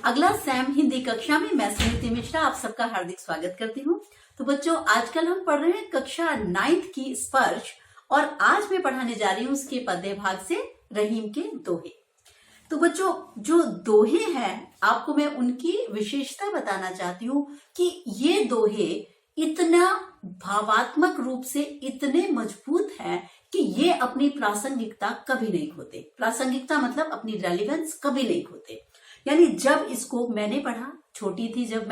अगला सैम हिंदी कक्षा में मैं सुनीति मिश्रा आप सबका हार्दिक स्वागत करती हूँ। तो बच्चों, आजकल हम पढ़ रहे हैं कक्षा 9th की स्पर्श और आज मैं पढ़ाने जा रही हूँ उसके पद्य भाग से रहीम के दोहे। तो बच्चों, जो दोहे हैं आपको मैं उनकी विशेषता बताना चाहती हूँ कि ये दोहे इतना भावात्मक रूप से इतने मजबूत हैं कि ये अपनी प्रासंगिकता कभी नहीं खोते। प्रासंगिकता मतलब अपनी रेलिवेंस कभी नहीं खोते। यानी जब इसको मैंने पढ़ा, छोटी थी जब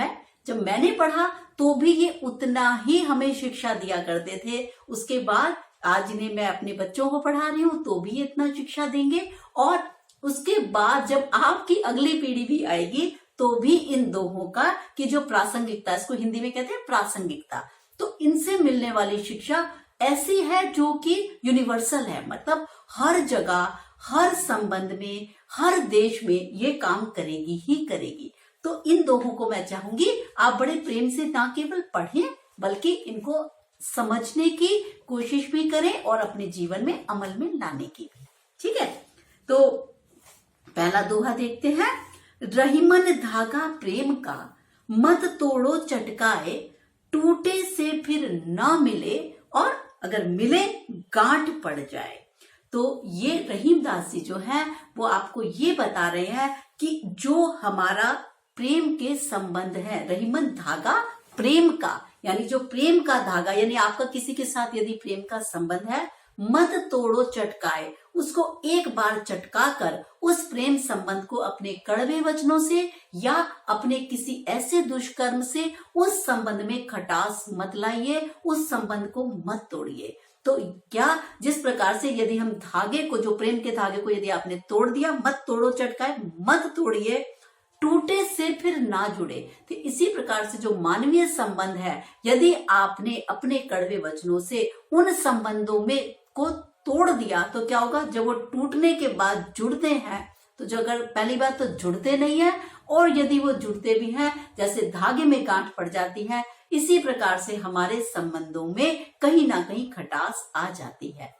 मैंने पढ़ा तो भी ये उतना ही हमें शिक्षा दिया करते थे। उसके बाद आज इन्हें मैं अपने बच्चों को पढ़ा रही हूँ तो भी इतना शिक्षा देंगे, और उसके बाद जब आपकी अगली पीढ़ी भी आएगी तो भी इन दोहों का की जो प्रासंगिकता, इसको हिंदी में कहते हैं प्रासंगिकता, तो इनसे मिलने वाली शिक्षा ऐसी है जो कि यूनिवर्सल है। मतलब हर जगह, हर संबंध में, हर देश में ये काम करेगी ही करेगी। तो इन दोहों को मैं चाहूंगी आप बड़े प्रेम से ना केवल पढ़ें बल्कि इनको समझने की कोशिश भी करें और अपने जीवन में अमल में लाने की। ठीक है, तो पहला दोहा देखते हैं। रहीमन धागा प्रेम का, मत तोड़ो चटकाए, टूटे से फिर ना मिले और अगर मिले गांठ पड़ जाए। तो ये रहीमदास जी जो है वो आपको ये बता रहे हैं कि जो हमारा प्रेम के संबंध है, रहीमन धागा प्रेम का, यानी जो प्रेम का धागा, यानी आपका किसी के साथ यदि प्रेम का संबंध है, मत तोड़ो चटकाए, उसको एक बार चटका कर उस प्रेम संबंध को अपने कड़वे वचनों से या अपने किसी ऐसे दुष्कर्म से उस संबंध में खटास मत लाइए, उस संबंध को मत तोड़िए। तो क्या जिस प्रकार से यदि हम धागे को, जो प्रेम के धागे को यदि आपने तोड़ दिया, मत तोड़ो चटकाए, मत तोड़िए, टूटे से फिर ना जुड़े। तो इसी प्रकार से जो मानवीय संबंध है, यदि आपने अपने कड़वे वचनों से उन संबंधों में को तोड़ दिया तो क्या होगा, जब वो टूटने के बाद जुड़ते हैं तो जो, अगर पहली बात तो जुड़ते नहीं है, और यदि वो जुड़ते भी हैं जैसे धागे में गांठ पड़ जाती है, इसी प्रकार से हमारे संबंधों में कहीं ना कहीं खटास आ जाती है।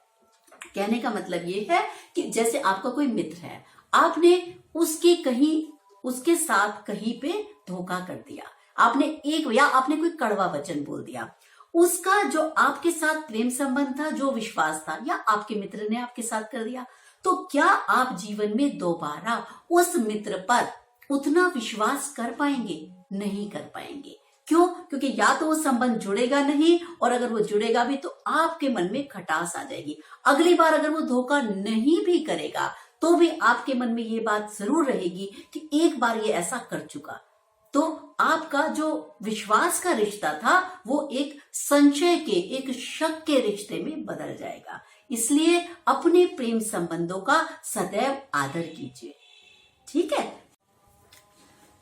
कहने का मतलब ये है कि जैसे आपका कोई मित्र है, आपने उसके साथ कहीं पे धोखा कर दिया, आपने कोई कड़वा वचन बोल दिया, उसका जो आपके साथ प्रेम संबंध था, जो विश्वास था, या आपके मित्र ने आपके साथ कर दिया, तो क्या आप जीवन में दोबारा उस मित्र पर उतना विश्वास कर पाएंगे? नहीं कर पाएंगे। क्यों? क्योंकि या तो वो संबंध जुड़ेगा नहीं, और अगर वो जुड़ेगा भी तो आपके मन में खटास आ जाएगी। अगली बार अगर वो धोखा नहीं भी करेगा तो भी आपके मन में ये बात जरूर रहेगी कि एक बार ये ऐसा कर चुका। तो आपका जो विश्वास का रिश्ता था वो एक संशय के, एक शक के रिश्ते में बदल जाएगा। इसलिए अपने प्रेम संबंधों का सदैव आदर कीजिए। ठीक है,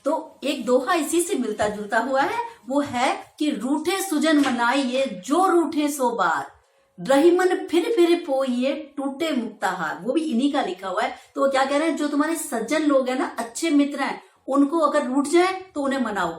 तो एक दोहा इसी से मिलता जुलता हुआ है, वो है कि रूठे सुजन मनाइए जो रूठे सो बार, रहीमन फिर पोइए टूटे मुक्ताहार। वो भी इन्हीं का लिखा हुआ है। तो वो क्या कह रहे हैं, जो तुम्हारे सज्जन लोग हैं ना, अच्छे मित्र हैं, उनको अगर रूठ जाए तो उन्हें मनाओ,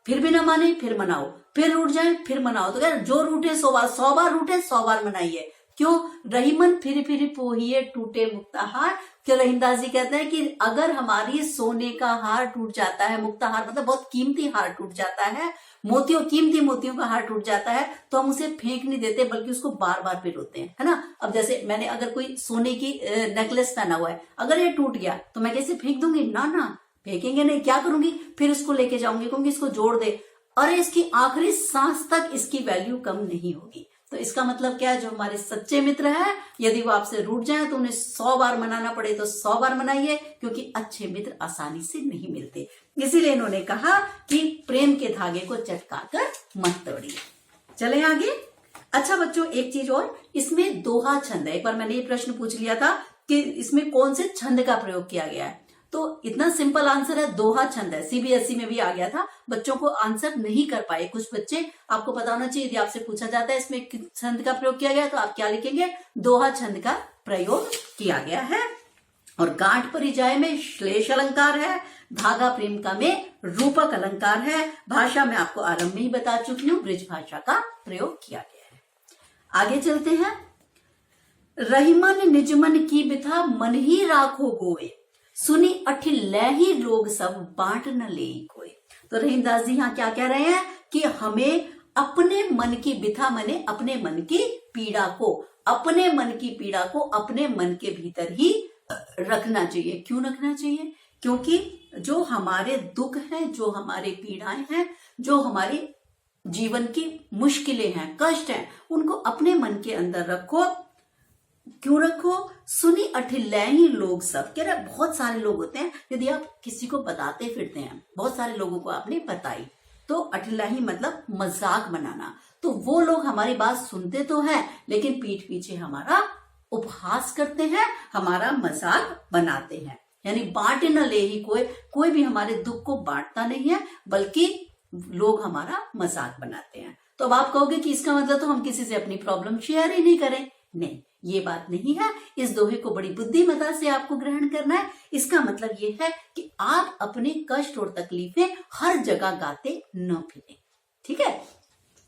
फिर भी ना माने फिर मनाओ, फिर रूठ जाए फिर मनाओ। तो कह रहे जो रूठे 100 बार रूठे 100 बार मनाइए। क्यों? रहीमन फिर पोहिए टूटे मुक्ताहार। क्यों? रहीमदास जी कहते हैं कि अगर हमारी सोने का हार टूट जाता है, मुक्ताहार मतलब बहुत कीमती हार टूट जाता है, कीमती मोतियों का हार टूट जाता है, तो हम उसे फेंक नहीं देते बल्कि उसको बार बार पिरोते हैं, है ना। अब जैसे मैंने अगर कोई सोने की नेकलेस पहना हुआ है, अगर ये टूट गया तो मैं कैसे फेंक दूंगी? ना, फेंकेंगे नहीं। क्या करूंगी? फिर उसको लेके जाऊंगी, कहूंगी इसको जोड़ दे, अरे इसकी आखिरी सांस तक इसकी वैल्यू कम नहीं होगी। तो इसका मतलब क्या है, जो हमारे सच्चे मित्र हैं, यदि वो आपसे रूठ जाए तो उन्हें 100 बार मनाना पड़े तो 100 बार मनाइए, क्योंकि अच्छे मित्र आसानी से नहीं मिलते। इसीलिए इन्होंने कहा कि प्रेम के धागे को चटकाकर मत तोड़िए। चले आगे। अच्छा बच्चों, एक चीज और, इसमें दोहा छंद है। एक बार मैंने ये प्रश्न पूछ लिया था कि इसमें कौन से छंद का प्रयोग किया गया है, तो इतना सिंपल आंसर है, दोहा छंद है। सीबीएसई में भी आ गया था, बच्चों को आंसर नहीं कर पाए कुछ बच्चे। आपको पता होना चाहिए, यदि आपसे पूछा जाता है इसमें किस छंद का प्रयोग किया गया, तो आप क्या लिखेंगे? दोहा छंद का प्रयोग किया गया है। और गांठ परी जाए में श्लेष अलंकार है, धागा प्रेम का में रूपक अलंकार है। भाषा में आपको आरंभ में ही बता चुकी हूँ, ब्रिज भाषा का प्रयोग किया गया है। आगे चलते हैं। रहीमन निजमन की बिथा मन ही राखो गोए, सुनी अठिलहि लोग सब बांट न ले कोई। तो रहीमदास जी यहाँ क्या कह रहे हैं कि हमें अपने मन की बिथा मने अपने मन की पीड़ा को, अपने मन की पीड़ा को अपने मन के भीतर ही रखना चाहिए। क्यों रखना चाहिए? क्योंकि जो हमारे दुख हैं, जो हमारे पीड़ाएं हैं, जो हमारी जीवन की मुश्किलें हैं, कष्ट हैं, उनको अपने मन के अंदर रखो। क्यों रखो? सुनी अठिलहि लोग सब, कह रहे बहुत सारे लोग होते हैं, यदि आप किसी को बताते फिरते हैं, बहुत सारे लोगों को आपने बताई, तो अठिलहि मतलब मजाक बनाना, तो वो लोग हमारी बात सुनते तो हैं लेकिन पीठ पीछे हमारा उपहास करते हैं, हमारा मजाक बनाते हैं। यानी बांटे न ले ही कोई भी हमारे दुख को बांटता नहीं है, बल्कि लोग हमारा मजाक बनाते हैं। तो अब आप कहोगे कि इसका मतलब तो हम किसी से अपनी प्रॉब्लम शेयर ही नहीं करें। नहीं, ये बात नहीं है। इस दोहे को बड़ी बुद्धिमता से आपको ग्रहण करना है। इसका मतलब ये है कि आप अपने कष्ट और तकलीफें हर जगह गाते न फिरें। ठीक है?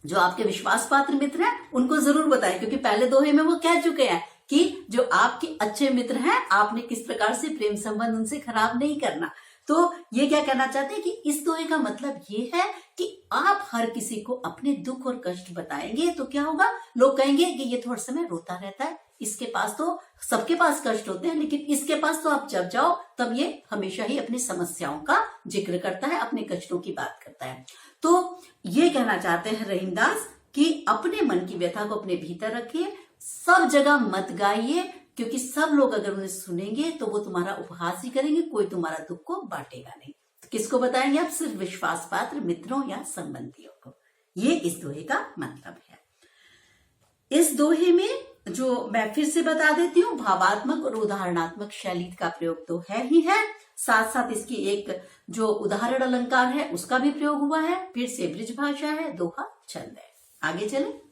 जो आपके विश्वास पात्र मित्र हैं उनको जरूर बताएं, क्योंकि पहले दोहे में वो कह चुके हैं कि जो आपके अच्छे मित्र हैं आपने किस प्रकार से प्रेम संबंध उनसे खराब नहीं करना। तो ये क्या कहना चाहते हैं कि इस दोहे का मतलब ये है कि आप हर किसी को अपने दुख और कष्ट बताएंगे तो क्या होगा? लोग कहेंगे कि ये थोड़ा समय रोता रहता है, इसके पास तो, सबके पास कष्ट होते हैं लेकिन इसके पास तो आप जब जाओ तब ये हमेशा ही अपनी समस्याओं का जिक्र करता है, अपने कष्टों की बात करता है। तो ये कहना चाहते हैं रहीमदास कि अपने मन की व्यथा को अपने भीतर रखिए, सब जगह मत गाइए, क्योंकि सब लोग अगर उन्हें सुनेंगे तो वो तुम्हारा उपहास ही करेंगे, कोई तुम्हारा दुख को बांटेगा नहीं। तो किसको बताएंगे आप? सिर्फ विश्वास पात्र मित्रों या संबंधियों को। ये इस दोहे का मतलब है। इस दोहे में जो मैं फिर से बता देती हूँ, भावात्मक और उदाहरणात्मक शैली का प्रयोग तो है ही है, साथ साथ इसकी एक जो उदाहरण अलंकार है उसका भी प्रयोग हुआ है, फिर से ब्रिज भाषा है, दोहा छंद है। आगे चले।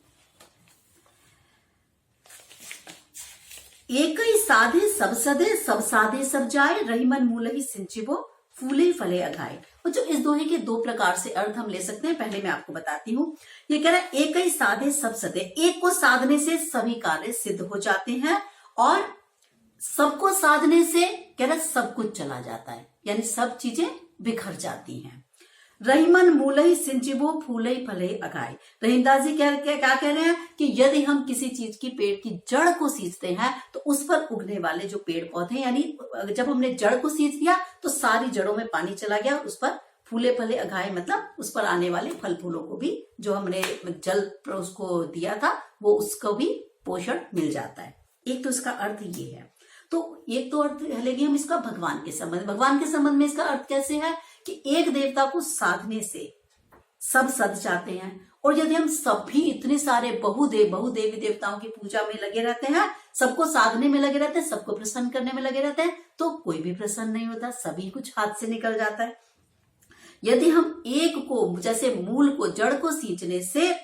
एक ही साधे सब सदे, सब साधे सब जाए, रहीमन मूल ही सिंचिबो, फूले फले अघाए। बच्चों, इस दोहे के दो प्रकार से अर्थ हम ले सकते हैं। पहले मैं आपको बताती हूँ। ये कह रहा है एक ही साधे सब सदे, एक को साधने से सभी कार्य सिद्ध हो जाते हैं, और सबको साधने से कह रहा सब कुछ चला जाता है, यानी सब चीजें बिखर जाती हैं। रहीमन मूलहि सिंचिबो, फूले फले अघाए। रहीमदास जी क्या कह रहे हैं कि यदि हम किसी चीज की पेड़ की जड़ को सींचते हैं तो उस पर उगने वाले जो पेड़ पौधे, यानी जब हमने जड़ को सींच दिया तो सारी जड़ों में पानी चला गया, उस पर फूले फले अघाए मतलब उस पर आने वाले फल फूलों को भी, जो हमने जल उसको दिया था, वो उसको भी पोषण मिल जाता है। एक तो इसका अर्थ ये है। तो एक तो अर्थ लेंगे हम इसका भगवान के संबंध में इसका अर्थ कैसे है कि एक देवता को साधने से सब सद जाते हैं, और यदि हम सभी इतने सारे बहुदेवी देवताओं की पूजा में लगे रहते हैं, सबको साधने में लगे रहते हैं, सबको प्रसन्न करने में लगे रहते हैं, तो कोई भी प्रसन्न नहीं होता, सभी कुछ हाथ से निकल जाता है। यदि हम एक को, जैसे मूल को, जड़ को सींचने से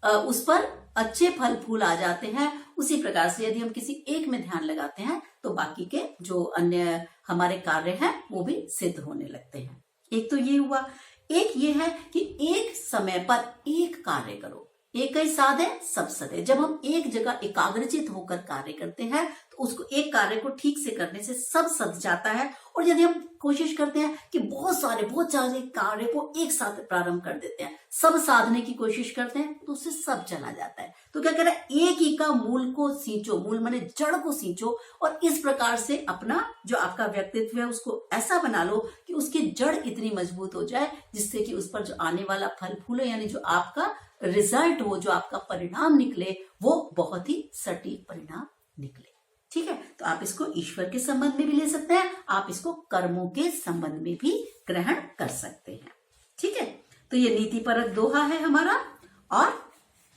उस पर अच्छे फल फूल आ जाते हैं, उसी प्रकार से यदि हम किसी एक में ध्यान लगाते हैं तो बाकी के जो अन्य हमारे कार्य हैं वो भी सिद्ध होने लगते हैं। एक तो ये हुआ। एक ये है कि एक समय पर एक कार्य करो, एक ही साधे सब सदे। जब हम एक जगह एकाग्रचित होकर कार्य करते हैं तो उसको, एक कार्य को ठीक से करने से सब सद जाता है। और यदि हम कोशिश करते हैं कि बहुत सारे कार्य को एक साथ प्रारंभ कर देते हैं, सब साधने की कोशिश करते हैं, तो उससे सब चला जाता है। तो क्या कह रहा है? एक ही का मूल को सींचो, मूल माने जड़ को सींचो, और इस प्रकार से अपना जो आपका व्यक्तित्व है उसको ऐसा बना लो कि उसकी जड़ इतनी मजबूत हो जाए जिससे कि उस पर जो आने वाला फल फूल है, यानी जो आपका रिजल्ट हो, जो आपका परिणाम निकले, वो बहुत ही सटीक परिणाम निकले। ठीक है? तो आप इसको ईश्वर के संबंध में भी ले सकते हैं, आप इसको कर्मों के संबंध में भी ग्रहण कर सकते हैं। ठीक है? तो ये नीतिपरक दोहा है हमारा, और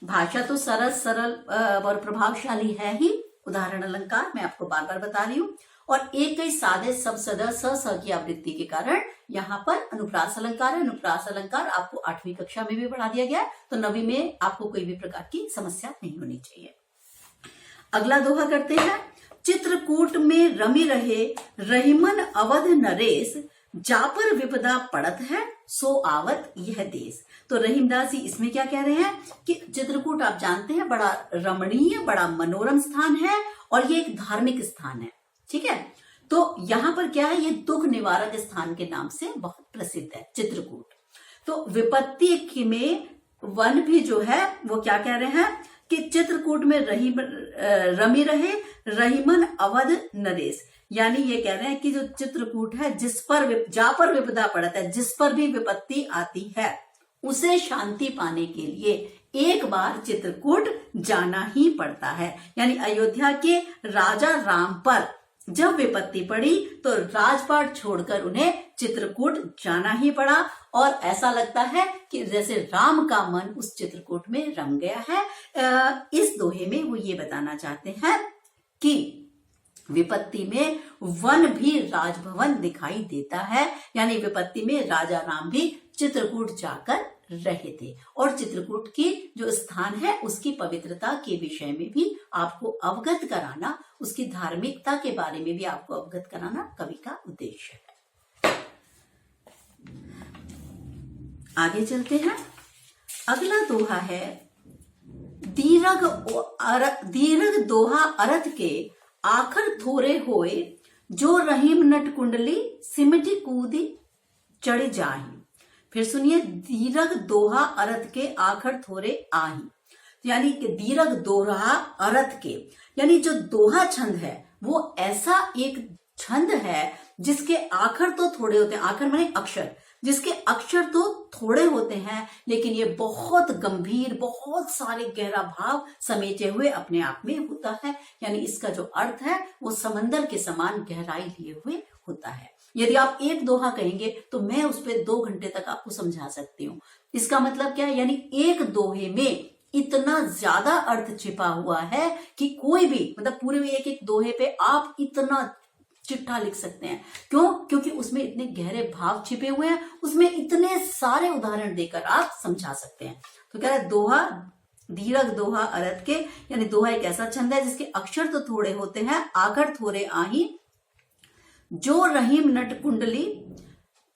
भाषा तो सरल और प्रभावशाली है ही। उदाहरण अलंकार मैं आपको बार बार बता रही हूँ, और एक ही साधे सब सदा स की आवृत्ति के कारण यहाँ पर अनुप्रास अलंकार है। अनुप्रास अलंकार आपको 8वीं कक्षा में भी पढ़ा दिया गया है, तो 9वीं में आपको कोई भी प्रकार की समस्या नहीं होनी चाहिए। अगला दोहा करते हैं। चित्रकूट में रमी रहे, रहीमन अवध नरेश, जापर विपदा पड़त है, सो आवत यह देश। तो रहीमदास जी इसमें क्या कह रहे हैं कि चित्रकूट आप जानते हैं बड़ा रमणीय, बड़ा मनोरम स्थान है, और ये एक धार्मिक स्थान है। ठीक है? तो यहाँ पर क्या है, ये दुख निवारक स्थान के नाम से बहुत प्रसिद्ध है चित्रकूट। तो विपत्ति में वन भी जो है वो क्या कह रहे हैं कि चित्रकूट में रमी रहे रहीमन अवध नरेश, यानी ये कह रहे हैं कि जो चित्रकूट है जिस पर जा पर विपदा पड़ता है, जिस पर भी विपत्ति आती है उसे शांति पाने के लिए एक बार चित्रकूट जाना ही पड़ता है। यानी अयोध्या के राजा राम पर जब विपत्ति पड़ी तो राजपाट छोड़कर उन्हें चित्रकूट जाना ही पड़ा, और ऐसा लगता है कि जैसे राम का मन उस चित्रकूट में रम गया है। इस दोहे में वो ये बताना चाहते हैं कि विपत्ति में वन भी राजभवन दिखाई देता है, यानी विपत्ति में राजा राम भी चित्रकूट जाकर रहे थे, और चित्रकूट की जो स्थान है उसकी पवित्रता के विषय में भी आपको अवगत कराना, उसकी धार्मिकता के बारे में भी आपको अवगत कराना कवि का उद्देश्य है। आगे चलते हैं। अगला दोहा है दीर्घ दोहा अरथ के आखर थोरे होए, जो रहीम नट कुंडली सिमटी कूदी चढ़ जाही। फिर सुनिए, दीर्घ दोहा अरथ के आखर थोरे आही, यानी कि दीर्घ दोहा अरथ के, यानी जो दोहा छंद है वो ऐसा एक छंद है जिसके आखर तो थोड़े होते हैं, आखर माने अक्षर, जिसके अक्षर तो थोड़े होते हैं लेकिन ये बहुत गंभीर, बहुत सारे गहरा भाव समेटे हुए अपने आप में होता है। यानी इसका जो अर्थ है वो समंदर के समान गहराई लिए हुए होता है। यदि आप एक दोहा कहेंगे तो मैं उस पर 2 घंटे तक आपको समझा सकती हूँ। इसका मतलब क्या है, यानी एक दोहे में इतना ज्यादा अर्थ छिपा हुआ है कि कोई भी, मतलब पूरे एक एक दोहे पे आप इतना चिट्ठा लिख सकते हैं। क्यों? क्योंकि उसमें इतने गहरे भाव छिपे हुए हैं, उसमें इतने सारे उदाहरण देकर आप समझा सकते हैं। तो कह रहा है दोहा, दीर्घ दोहा अरथ के, यानी दोहा एक ऐसा छंद है जिसके अक्षर तो थोड़े होते हैं, आखर थोड़े आही, जो रहीम नट कुंडली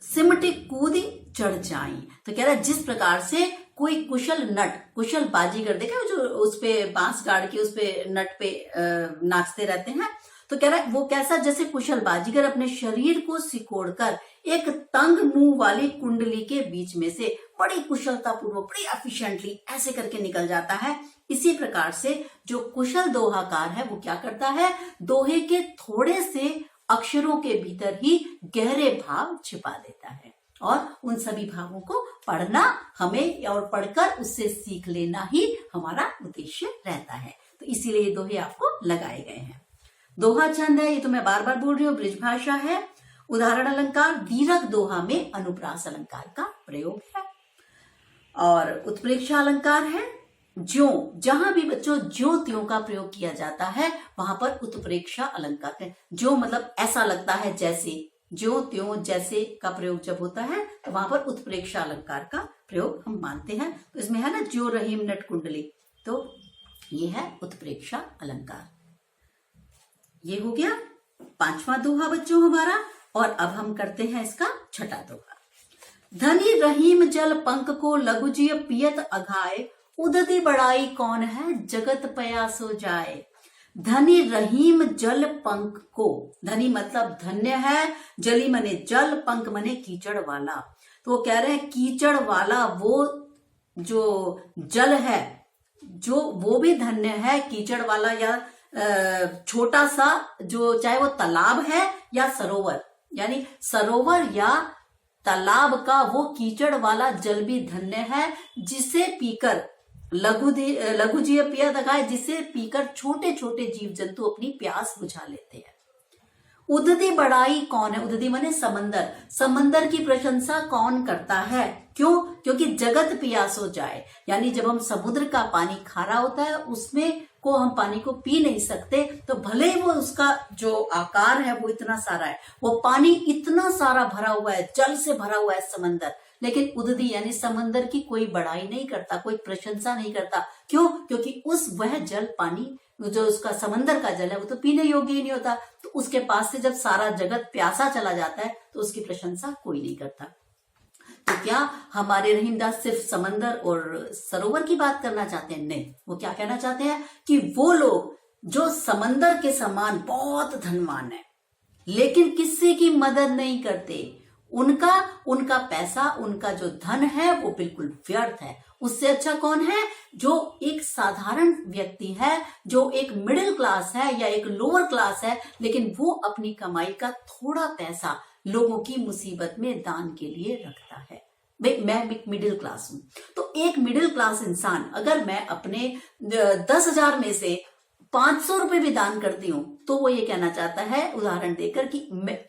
सिमटी कूदी चढ़ जाई। तो कह रहा है जिस प्रकार से कोई कुशल नट, कुशल बाजीगर, देखा जो उस पे बांस गाड़ के उस पे नट पे नाचते रहते हैं, तो कह रहा है वो कैसा, जैसे कुशल बाजीगर अपने शरीर को सिकोड़कर एक तंग मुंह वाली कुंडली के बीच में से बड़ी कुशलता पूर्वक, बड़ी एफिशिएंटली ऐसे करके निकल जाता है। इसी प्रकार से जो कुशल दोहाकार है वो क्या करता है, दोहे के थोड़े से अक्षरों के भीतर ही गहरे भाव छिपा देता है, और उन सभी भावों को पढ़ना हमें, और पढ़कर उससे सीख लेना ही हमारा उद्देश्य रहता है। तो इसीलिए ये दोहे आपको लगाए गए हैं। दोहा छंद है, ये तो मैं बार बार बोल रही हूँ, ब्रिज भाषा है। उदाहरण अलंकार, दीर्घ दोहा में अनुप्रास अलंकार का प्रयोग है, और उत्प्रेक्षा अलंकार है। ज्यों, जहां भी बच्चों ज्यों त्यों का प्रयोग किया जाता है वहां पर उत्प्रेक्षा अलंकार है। ज्यों मतलब ऐसा लगता है जैसे, ज्यों त्यों जैसे का प्रयोग जब होता है तो वहां पर उत्प्रेक्षा अलंकार का प्रयोग हम मानते हैं। तो इसमें है ना ज्यों रहीम नट कुंडली, तो ये है उत्प्रेक्षा अलंकार। ये हो गया 5वां दोहा बच्चों हमारा, और अब हम करते हैं इसका 6ठा दोहा। धनी रहीम जल पंख को लघुजिय पियत अघाए, उदती बड़ाई कौन है जगत पयासो जाए। धनी रहीम जल पंख को, धनी मतलब धन्य है, जली मने जल, पंख मने कीचड़ वाला। तो वो कह रहे हैं कीचड़ वाला वो जो जल है, जो वो भी धन्य है, कीचड़ वाला या छोटा सा, जो चाहे वो तालाब है या सरोवर, यानी सरोवर या तालाब का वो कीचड़ वाला जल भी धन्य है, जिसे पीकर लघुजीय पिया दगाए, जिसे पीकर छोटे छोटे जीव जंतु अपनी प्यास बुझा लेते हैं। उदती बड़ाई कौन है, उदती माने समंदर, समंदर की प्रशंसा कौन करता है, क्यों? क्योंकि जगत पियासो जाए, यानी जब हम समुद्र का पानी खारा होता है उसमें को हम पानी को पी नहीं सकते, तो भले ही वो उसका जो आकार है वो इतना सारा है, वो पानी इतना सारा भरा हुआ है, जल से भरा हुआ है समंदर, लेकिन उदती यानी समंदर की कोई बड़ाई नहीं करता, कोई प्रशंसा नहीं करता। क्यों? क्योंकि वह जल पानी जो उसका समंदर का जल है वो तो पीने योग्य ही नहीं होता, तो उसके पास से जब सारा जगत प्यासा चला जाता है तो उसकी प्रशंसा कोई नहीं करता। तो क्या हमारे रहीमदास सिर्फ समंदर और सरोवर की बात करना चाहते हैं? नहीं, वो क्या कहना चाहते हैं कि वो लोग जो समंदर के समान बहुत धनवान है, लेकिन किसी की मदद नहीं करते। उनका पैसा, उनका जो धन है वो बिल्कुल व्यर्थ है। उससे अच्छा कौन है? जो एक साधारण व्यक्ति है, जो एक मिडिल क्लास है या एक लोअर क्लास है, लेकिन वो अपनी कमाई का थोड़ा पैसा लोगों की मुसीबत में दान के लिए रखता है। भाई मैं एक मिडिल क्लास हूं, तो एक मिडिल क्लास इंसान अगर मैं अपने 10,000 में से 500 रुपए भी दान करती हूं, तो वो ये कहना चाहता है उदाहरण देकर कि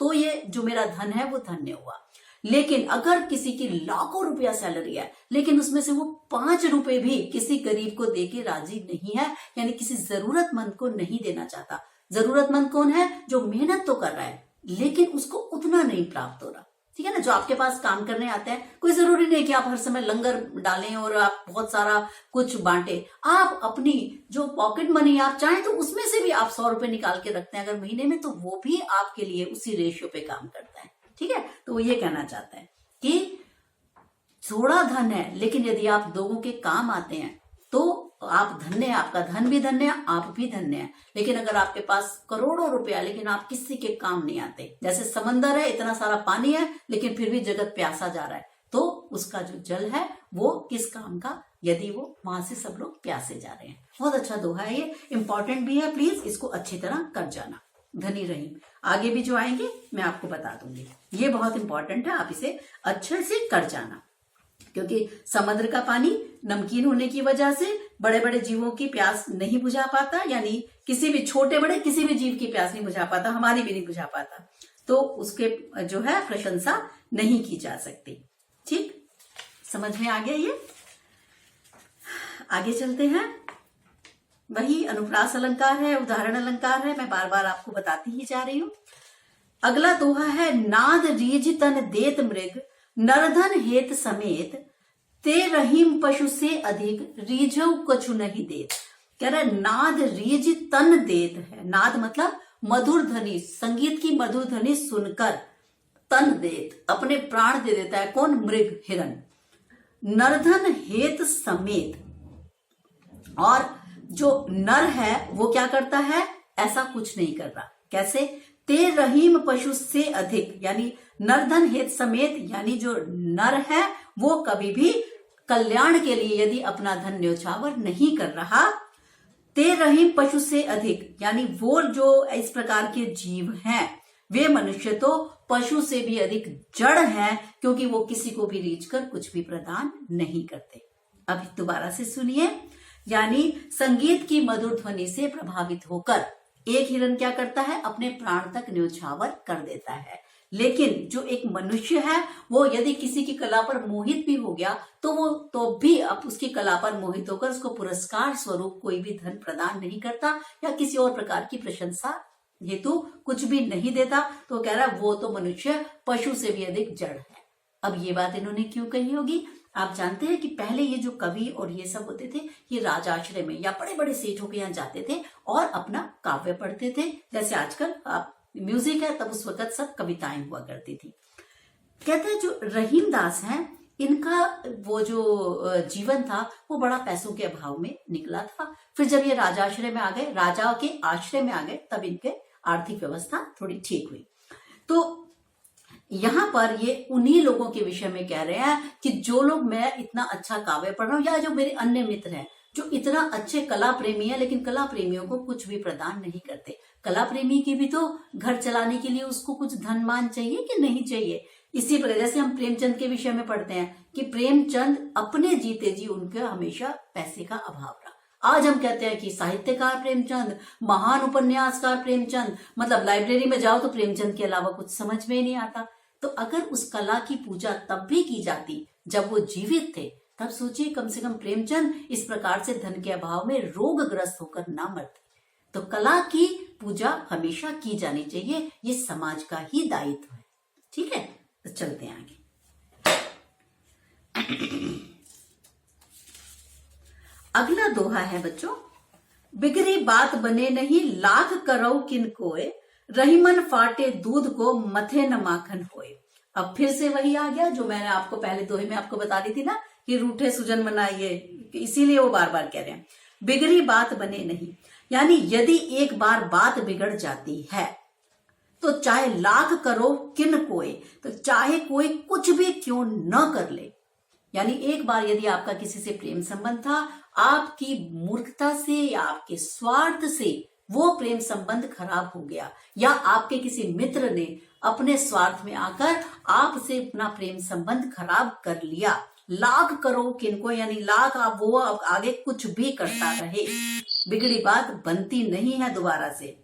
तो ये जो मेरा धन है वो धन्य हुआ। लेकिन अगर किसी की लाखों रुपया सैलरी है, लेकिन उसमें से वो 5 रुपए भी किसी गरीब को देके राजी नहीं है, यानी किसी जरूरतमंद को नहीं देना चाहता। जरूरतमंद कौन है? जो मेहनत तो कर रहा है लेकिन उसको उतना नहीं प्राप्त हो रहा। ठीक है ना? जो आपके पास काम करने आते हैं, कोई जरूरी नहीं कि आप हर समय लंगर डालें और आप बहुत सारा कुछ बांटे। आप अपनी जो पॉकेट मनी आप चाहें तो उसमें से भी आप 100 रुपए निकाल के रखते हैं अगर महीने में, तो वो भी आपके लिए उसी रेशियो पे काम करता है। ठीक है? तो वो ये कहना चाहता है कि थोड़ा धन है, लेकिन यदि आप लोगों के काम आते हैं तो आप धन्य, आपका धन भी धन्य, आप भी धन्य है। लेकिन अगर आपके पास करोड़ों रुपया लेकिन आप किसी के काम नहीं आते, जैसे समंदर है, इतना सारा पानी है लेकिन फिर भी जगत प्यासा जा रहा है, तो उसका जो जल है वो किस काम का, यदि वो वहां से सब लोग प्यासे जा रहे हैं। बहुत अच्छा दोहा है, ये इंपॉर्टेंट भी है, प्लीज इसको अच्छी तरह कर जाना। धनी रहीम आगे भी जो आएंगे मैं आपको बता दूंगी, ये बहुत इंपॉर्टेंट है, आप इसे अच्छे से कर जाना। क्योंकि समुद्र का पानी नमकीन होने की वजह से बड़े बड़े जीवों की प्यास नहीं बुझा पाता, यानी किसी भी छोटे बड़े किसी भी जीव की प्यास नहीं बुझा पाता, हमारी भी नहीं बुझा पाता, तो उसके जो है प्रशंसा नहीं की जा सकती। ठीक, समझ में आ गया ये? आगे चलते हैं। वही अनुप्रास अलंकार है, उदाहरण अलंकार है, मैं बार बार आपको बताती ही जा रही हूं। अगला दोहा है, नाद रीझ तन देत मृग, नरधन हेत समेत, ते रहीम पशु से अधिक, रीझौ कछु नहीं देत। कह रहा है नाद रीझ तन देत है, नाद मतलब मधुर ध्वनि, संगीत की मधुर ध्वनि सुनकर तन देत, अपने प्राण दे देता है। कौन? मृग, हिरण। नरधन हेत समेत, और जो नर है वो क्या करता है? ऐसा कुछ नहीं कर रहा। कैसे? ते रहीम पशु से अधिक, यानी नरधन हेत समेत, यानी जो नर है वो कभी भी कल्याण के लिए यदि अपना धन न्योछावर नहीं कर रहा। ते रहीम पशु से अधिक, यानी वो जो इस प्रकार के जीव हैं वे मनुष्य तो पशु से भी अधिक जड़ हैं, क्योंकि वो किसी को भी रीझ कर कुछ भी प्रदान नहीं करते। अब दोबारा से सुनिए, यानी संगीत की मधुर ध्वनि से प्रभावित होकर एक हिरण क्या करता है? अपने प्राण तक न्योछावर कर देता है। लेकिन जो एक मनुष्य है वो यदि किसी की कला पर मोहित भी हो गया तो वो तो भी अब उसकी कला पर मोहित होकर उसको पुरस्कार स्वरूप कोई भी धन प्रदान नहीं करता या किसी और प्रकार की प्रशंसा हेतु कुछ भी नहीं देता। तो कह रहा है वो तो मनुष्य पशु से भी अधिक जड़ है। अब ये बात इन्होंने क्यों कही होगी? आप जानते हैं कि पहले ये जो कवि और ये सब होते थे, ये राजाश्रय में या बड़े बड़े सेठों के यहाँ जाते थे और अपना काव्य पढ़ते थे। जैसे आजकल आप म्यूजिक है, तब उस वक्त सब कविताएं हुआ करती थी। कहते हैं जो रहीम दास हैं, इनका वो जो जीवन था वो बड़ा पैसों के अभाव में निकला था। फिर जब ये राजाश्रय में आ गए, राजा के आश्रय में आ गए, तब इनके आर्थिक व्यवस्था थोड़ी ठीक हुई। तो यहाँ पर ये उन्हीं लोगों के विषय में कह रहे हैं कि जो लोग, मैं इतना अच्छा काव्य पढ़ रहा हूँ, या जो मेरे अन्य मित्र हैं जो इतना अच्छे कला प्रेमी है, लेकिन कला प्रेमियों को कुछ भी प्रदान नहीं करते। कला प्रेमी की भी तो घर चलाने के लिए उसको कुछ धन मान चाहिए कि नहीं चाहिए। इसी प्रकार जैसे हम प्रेमचंद के विषय में पढ़ते हैं कि प्रेमचंद अपने जीते जी उनके हमेशा पैसे का अभाव रहा। आज हम कहते हैं कि साहित्यकार प्रेमचंद, महान उपन्यासकार प्रेमचंद, मतलब लाइब्रेरी में जाओ तो प्रेमचंद के अलावा कुछ समझ में ही नहीं आता। तो अगर उस कला की पूजा तब भी की जाती जब वो जीवित थे, तब सोचिए कम से कम प्रेमचंद इस प्रकार से धन के अभाव में रोगग्रस्त होकर ना मरते। तो कला की पूजा हमेशा की जानी चाहिए, ये समाज का ही दायित्व है। ठीक है, तो चलते हैं आगे। अगला दोहा है बच्चों, बिगड़ी बात बने नहीं, लाख करौ किन कोय, रहीमन फाटे दूध को, मथे न माखन होए। अब फिर से वही आ गया जो मैंने आपको पहले दोहे में आपको बता दी थी ना कि रूठे सुजन मनाइए, इसीलिए वो बार बार कह रहे हैं बिगड़ी बात बने नहीं, यानी यदि एक बार बात बिगड़ जाती है तो चाहे लाख करो किन कोई, तो चाहे कोई कुछ भी क्यों न कर ले। यानी एक बार यदि आपका किसी से प्रेम संबंध था, आपकी मूर्खता से या आपके स्वार्थ से वो प्रेम संबंध खराब हो गया, या आपके किसी मित्र ने अपने स्वार्थ में आकर आपसे अपना प्रेम संबंध खराब कर लिया, लाख करो किनको, यानी लाख आप वो आगे कुछ भी करता रहे, बिगड़ी बात बनती नहीं है दोबारा से।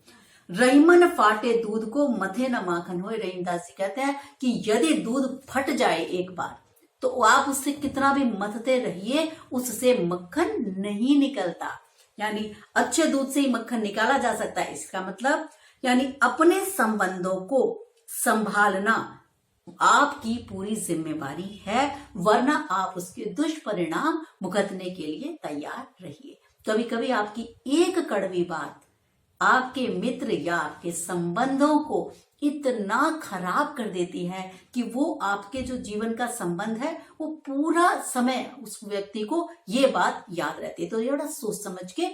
रहीमन फाटे दूध को मथे न माखन होए। रहीमदास जी कहते हैं कि यदि दूध फट जाए एक बार, तो आप उससे कितना भी मथते रहिए, उससे मक्खन नहीं निकलता। यानी अच्छे दूध से ही मक्खन निकाला जा सकता है। इसका मतलब यानी अपने संबंधों को संभालना आपकी पूरी जिम्मेवारी है, वरना आप उसके दुष्परिणाम भुगतने के लिए तैयार रहिए। कभी कभी आपकी एक कड़वी बात आपके मित्र या आपके संबंधों को इतना खराब कर देती है कि वो आपके जो जीवन का संबंध है वो पूरा समय उस व्यक्ति को ये बात याद रहती है। तो ये बड़ा सोच समझ के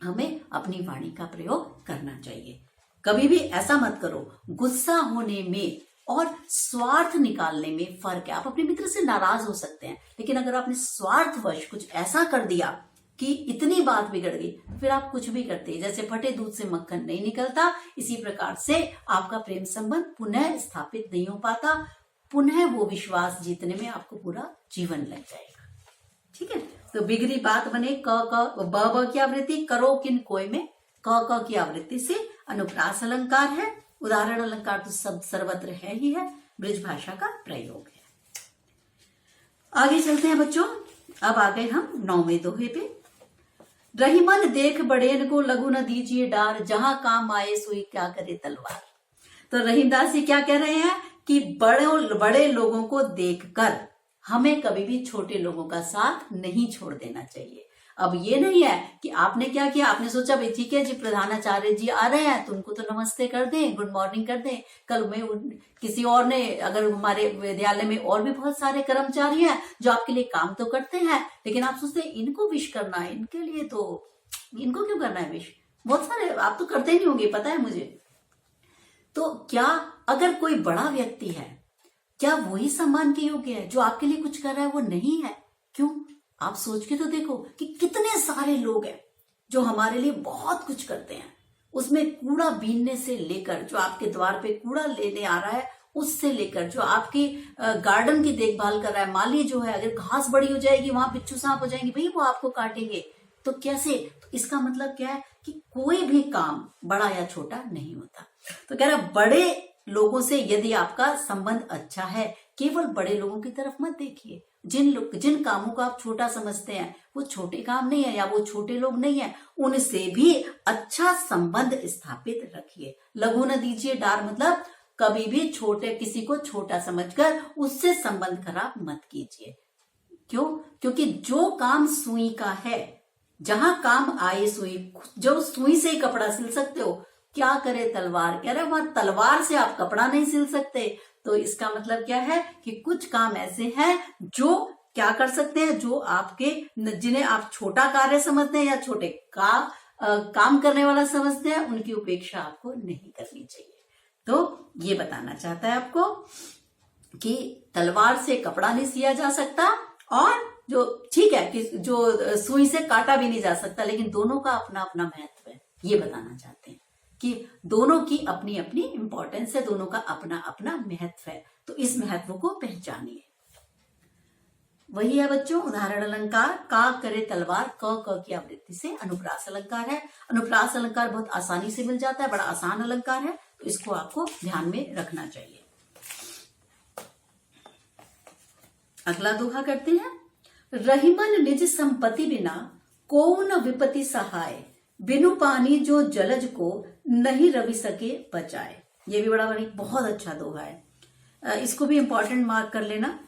हमें अपनी वाणी का प्रयोग करना चाहिए। कभी भी ऐसा मत करो। गुस्सा होने में और स्वार्थ निकालने में फर्क है। आप अपने मित्र से नाराज हो सकते हैं, लेकिन अगर आपने स्वार्थवश कुछ ऐसा कर दिया कि इतनी बात बिगड़ गई, फिर आप कुछ भी करते हैं। जैसे फटे दूध से मक्खन नहीं निकलता, इसी प्रकार से आपका प्रेम संबंध पुनः स्थापित नहीं हो पाता। पुनः वो विश्वास जीतने में आपको पूरा जीवन लग जाएगा। ठीक है, तो बिगड़ी बात बने क ब की आवृत्ति, करो किन कोई में क की आवृत्ति से अनुप्रास अलंकार है। उदाहरण अलंकार तो सब सर्वत्र है ही है, ब्रज भाषा का प्रयोग है। आगे चलते हैं बच्चों। अब आ गए हम 9वें दोहे पे। रहीमन देख बड़ेन को लघु न दीजिए डार, जहां काम आए सोई क्या करे तलवार। तो रहीमदास जी क्या कह रहे हैं कि बड़े लोगों को देखकर हमें कभी भी छोटे लोगों का साथ नहीं छोड़ देना चाहिए। अब ये नहीं है कि आपने क्या किया, आपने सोचा भाई ठीक है जी प्रधानाचार्य जी आ रहे हैं तो उनको तो नमस्ते कर दें, गुड मॉर्निंग कर दें। कल में किसी और ने, अगर हमारे विद्यालय में और भी बहुत सारे कर्मचारी हैं जो आपके लिए काम तो करते हैं, लेकिन आप सोचते हैं इनको विश करना है, इनके लिए तो इनको क्यों करना है विश, बहुत सारे आप तो करते नहीं होंगे, पता है मुझे। तो क्या अगर कोई बड़ा व्यक्ति है, क्या वही सम्मान के योग्य है जो आपके लिए कुछ कर रहा है वो नहीं है? क्यों? आप सोच के तो देखो कि कितने सारे लोग हैं जो हमारे लिए बहुत कुछ करते हैं। उसमें कूड़ा बीनने से लेकर, जो आपके द्वार पे कूड़ा लेने आ रहा है उससे लेकर, जो आपकी गार्डन की देखभाल कर रहा है, माली जो है, अगर घास बड़ी हो जाएगी वहां बिच्छू सांप हो जाएंगे, भाई वो आपको काटेंगे। तो कैसे? तो इसका मतलब क्या है कि कोई भी काम बड़ा या छोटा नहीं होता। तो कह रहा बड़े लोगों से यदि आपका संबंध अच्छा है, केवल बड़े लोगों की तरफ मत देखिए। जिन कामों को आप छोटा समझते हैं वो छोटे काम नहीं है या वो छोटे लोग नहीं है, उनसे भी अच्छा संबंध स्थापित रखिए। लघु न दीजिए डार, मतलब कभी भी छोटे किसी को छोटा समझकर उससे संबंध खराब मत कीजिए। क्यों? क्योंकि जो काम सुई का है, जहां काम आए सुई, जो सुई से ही कपड़ा सिल सकते हो, क्या करे तलवार। कह रहे वहां तलवार से आप कपड़ा नहीं सिल सकते। तो इसका मतलब क्या है कि कुछ काम ऐसे हैं जो क्या कर सकते हैं, जो आपके, जिन्हें आप छोटा कार्य समझते हैं या छोटे काम करने वाला समझते हैं, उनकी उपेक्षा आपको नहीं करनी चाहिए। तो ये बताना चाहता है आपको कि तलवार से कपड़ा नहीं सिया जा सकता, और जो ठीक है कि जो सुई से काटा भी नहीं जा सकता, लेकिन दोनों का अपना अपना महत्व है। ये बताना चाहते हैं कि दोनों की अपनी अपनी इंपॉर्टेंस है, दोनों का अपना अपना महत्व है। तो इस महत्व को पहचानिए। वही है बच्चों उदाहरण अलंकार, का करे तलवार, क की आवृत्ति से अनुप्रास अलंकार है। अनुप्रास अलंकार बहुत आसानी से मिल जाता है, बड़ा आसान अलंकार है, तो इसको आपको ध्यान में रखना चाहिए। अगला दोहा करते हैं। रहीमन निज संपत्ति बिना को न विपत्ति सहाय, बिनु पानी जो जलज को नहीं रवि सके बचाए। ये भी बड़ा बहुत अच्छा दोहा है, इसको भी इंपॉर्टेंट मार्क कर लेना।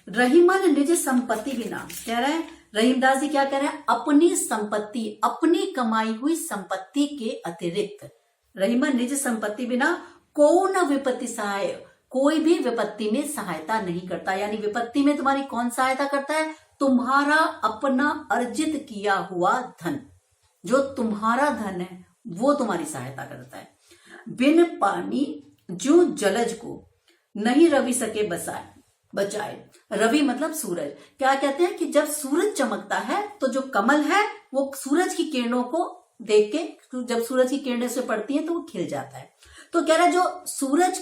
रहीमन निज संपत्ति बिना, कह रहे हैं रहीमदास जी क्या कह रहे हैं, अपनी संपत्ति, अपनी कमाई हुई संपत्ति के अतिरिक्त, रहीमन निज संपत्ति बिना को न विपत्ति सहाय, कोई भी विपत्ति में सहायता नहीं करता। यानी विपत्ति में तुम्हारी कौन सहायता करता है? तुम्हारा अपना अर्जित किया हुआ धन, जो तुम्हारा धन है वो तुम्हारी सहायता करता है। बिन पानी जो जलज को नहीं रवि सके बचाए। रवि मतलब सूरज। क्या कहते हैं कि जब सूरज चमकता है तो जो कमल है वो सूरज की किरणों को देख के, जब सूरज की किरणें से पड़ती हैं तो वो खिल जाता है। तो कह रहा है जो सूरज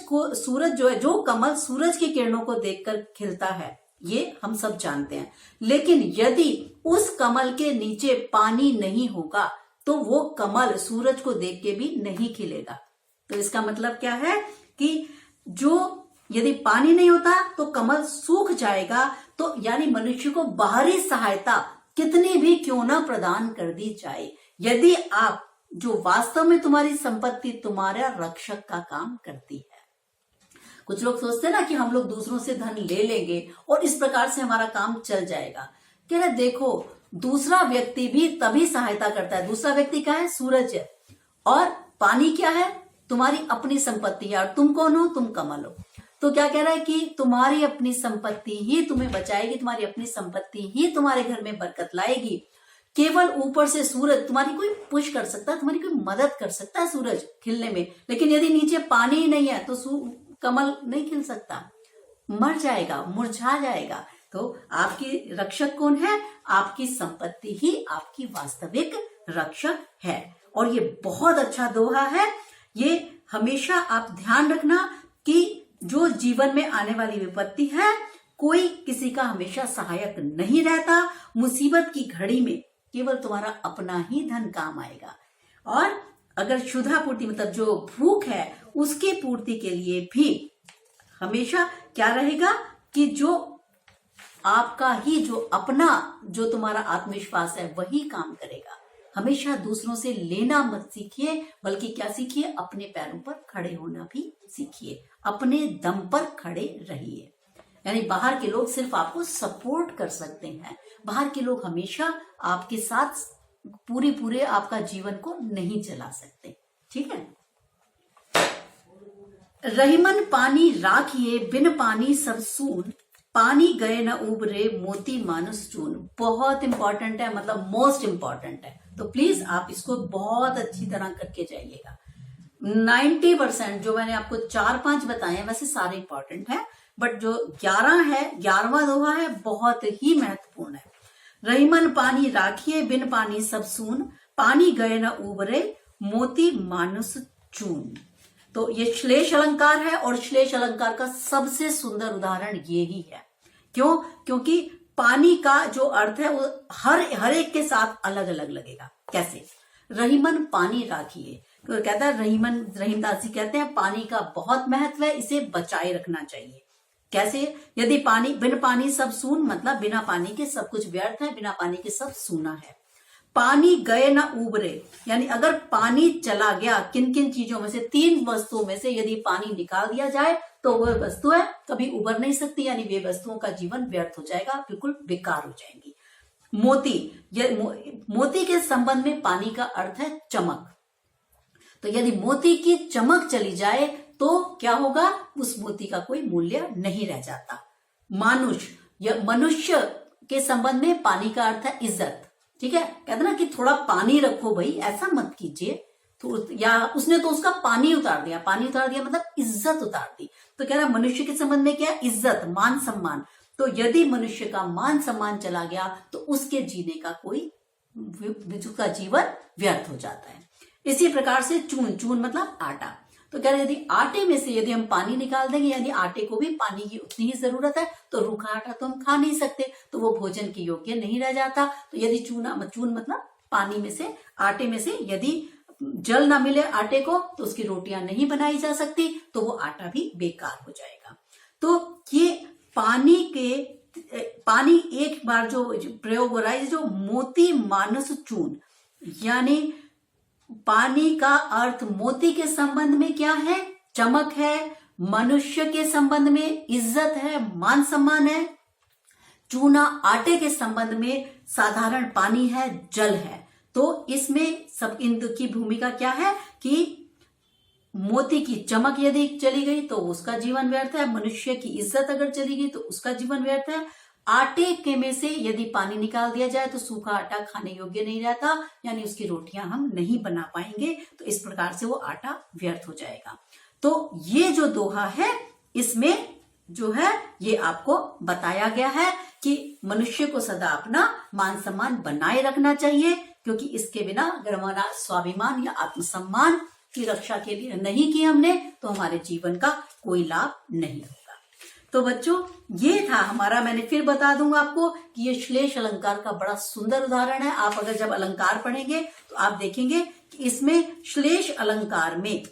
जो है, जो कमल सूरज की किरणों को देखकर खिलता है, ये हम सब जानते हैं। लेकिन यदि उस कमल के नीचे पानी नहीं होगा तो वो कमल सूरज को देख के भी नहीं खिलेगा। तो इसका मतलब क्या है कि यदि पानी नहीं होता तो कमल सूख जाएगा। तो यानी मनुष्य को बाहरी सहायता कितनी भी क्यों ना प्रदान कर दी जाए, यदि आप जो वास्तव में तुम्हारी संपत्ति तुम्हारा रक्षक का काम करती है। कुछ लोग सोचते हैं ना कि हम लोग दूसरों से धन ले लेंगे और इस प्रकार से हमारा काम चल जाएगा। कह रहे देखो, दूसरा व्यक्ति भी तभी सहायता करता है। दूसरा व्यक्ति क्या है? सूरज है। और पानी क्या है? तुम्हारी अपनी संपत्ति है। और तुम कौन हो? तुम कमल हो। तो क्या कह रहा है कि तुम्हारी अपनी संपत्ति ही तुम्हें बचाएगी, तुम्हारी अपनी संपत्ति ही तुम्हारे घर में बरकत लाएगी। केवल ऊपर से सूरज तुम्हारी कोई पुश कर सकता है, तुम्हारी कोई मदद कर सकता है सूरज खिलने में, लेकिन यदि नीचे पानी ही नहीं है तो कमल नहीं खिल सकता, मर जाएगा, मुरझा जाएगा। तो आपकी रक्षक कौन है? आपकी संपत्ति ही आपकी वास्तविक रक्षक है। और ये बहुत अच्छा दोहा है। ये हमेशा आप ध्यान रखना कि जो जीवन में आने वाली विपत्ति है, कोई किसी का हमेशा सहायक नहीं रहता। मुसीबत की घड़ी में केवल तुम्हारा अपना ही धन काम आएगा। और अगर क्षुधा पूर्ति मतलब जो भूख है उसकी पूर्ति के लिए भी हमेशा क्या रहेगा कि जो आपका ही जो तुम्हारा आत्मविश्वास है वही काम करेगा। हमेशा दूसरों से लेना मत सीखिए, बल्कि क्या सीखिए? अपने पैरों पर खड़े होना भी सीखिए, अपने दम पर खड़े रहिए। यानी बाहर के लोग सिर्फ आपको सपोर्ट कर सकते हैं, बाहर के लोग हमेशा आपके साथ पूरे आपका जीवन को नहीं चला सकते। ठीक है। रहीमन पानी राखिए, बिन पानी सब सून, पानी गए न उबरे, मोती मानुस चून। बहुत इंपॉर्टेंट है, मतलब मोस्ट इंपॉर्टेंट है। तो प्लीज आप इसको बहुत अच्छी तरह करके जाइएगा। 90% जो मैंने आपको 4-5 बताए हैं वैसे सारे इंपॉर्टेंट है, बट जो 11वां दोहा है बहुत ही महत्वपूर्ण है। रहीमन पानी राखिए, बिन पानी सब सून, पानी गए न उबरे, मोती मानुस चून। तो ये श्लेष अलंकार है और श्लेष अलंकार का सबसे सुंदर उदाहरण ये ही है। क्यों? क्योंकि पानी का जो अर्थ है वो हर एक के साथ अलग अलग लगेगा। कैसे? रहीमन पानी राखिए, तो कहता है रहीमदास जी कहते हैं पानी का बहुत महत्व है, इसे बचाए रखना चाहिए। कैसे? यदि बिन पानी सब सून, मतलब बिना पानी के सब कुछ व्यर्थ है, बिना पानी के सब सूना है। पानी गए ना उबरे, यानी अगर पानी चला गया, किन किन चीजों में से, 3 वस्तुओं में से यदि पानी निकाल दिया जाए तो वह वस्तु है कभी उबर नहीं सकती, यानी वे वस्तुओं का जीवन व्यर्थ हो जाएगा, बिल्कुल बेकार हो जाएंगी। मोती के संबंध में पानी का अर्थ है चमक। तो यदि मोती की चमक चली जाए तो क्या होगा? उस मोती का कोई मूल्य नहीं रह जाता। मनुष्य के संबंध में पानी का अर्थ है इज्जत। ठीक है, कहते ना कि थोड़ा पानी रखो भाई, ऐसा मत कीजिए। तो या उसने तो उसका पानी उतार दिया मतलब इज्जत उतार दी। तो कह रहा मनुष्य के संबंध में क्या? इज्जत, मान सम्मान। तो यदि मनुष्य का मान सम्मान चला गया तो उसके जीने का उसका जीवन व्यर्थ हो जाता है। इसी प्रकार से चून मतलब आटा। तो कह रहे यदि आटे में से यदि हम पानी निकाल देंगे, यानी आटे को भी पानी की उतनी ही जरूरत है, तो रूखा आटा तो हम खा नहीं सकते, तो वो भोजन के योग्य नहीं रह जाता। तो यदि चून मतलब पानी में से, आटे में से यदि जल ना मिले आटे को तो उसकी रोटियां नहीं बनाई जा सकती, तो वो आटा भी बेकार हो जाएगा। तो ये पानी एक बार जो प्रयोग हो रहा है, जो मोती मानुस चून, यानी पानी का अर्थ मोती के संबंध में क्या है? चमक है। मनुष्य के संबंध में इज्जत है, मान सम्मान है। चूना आटे के संबंध में साधारण पानी है, जल है। तो इसमें सब इनकी भूमिका क्या है कि मोती की चमक यदि चली गई तो उसका जीवन व्यर्थ है, मनुष्य की इज्जत अगर चली गई तो उसका जीवन व्यर्थ है। आटे के में से यदि पानी निकाल दिया जाए तो सूखा आटा खाने योग्य नहीं रहता, यानी उसकी रोटियां हम नहीं बना पाएंगे। तो इस प्रकार से वो आटा व्यर्थ हो जाएगा। तो ये जो दोहा है इसमें जो है ये आपको बताया गया है कि मनुष्य को सदा अपना मान सम्मान बनाए रखना चाहिए, क्योंकि इसके बिना अगर हमारा स्वाभिमान या आत्मसम्मान की रक्षा के लिए नहीं की हमने तो हमारे जीवन का कोई लाभ नहीं होगा। तो बच्चों ये था हमारा, मैंने फिर बता दूंगा आपको कि ये श्लेष अलंकार का बड़ा सुंदर उदाहरण है। आप अगर जब अलंकार पढ़ेंगे तो आप देखेंगे कि इसमें श्लेष अलंकार में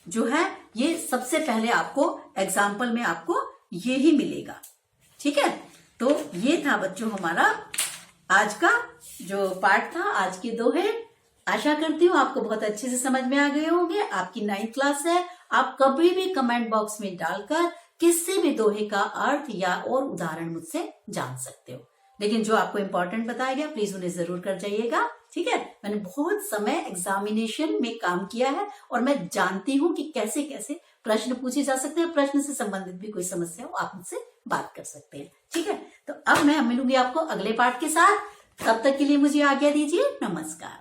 जो है ये सबसे पहले आपको एग्जाम्पल में आपको ये ही मिलेगा। ठीक है, तो ये था बच्चों हमारा आज का जो पाठ था, आज के दोहे। आशा करती हूँ आपको बहुत अच्छे से समझ में आ गए होंगे। आपकी 9th क्लास है, आप कभी भी कमेंट बॉक्स में डालकर किसी भी दोहे का अर्थ या और उदाहरण मुझसे जान सकते हो। लेकिन जो आपको इम्पोर्टेंट बताया गया प्लीज उन्हें जरूर कर जाइएगा। ठीक है, मैंने बहुत समय एग्जामिनेशन में काम किया है और मैं जानती हूँ कि कैसे कैसे प्रश्न पूछे जा सकते हैं। प्रश्न से संबंधित भी कोई समस्या हो आप मुझसे बात कर सकते हैं। ठीक है, तो अब मैं मिलूंगी आपको अगले पाठ के साथ। तब तक के लिए मुझे आज्ञा दीजिए। नमस्कार।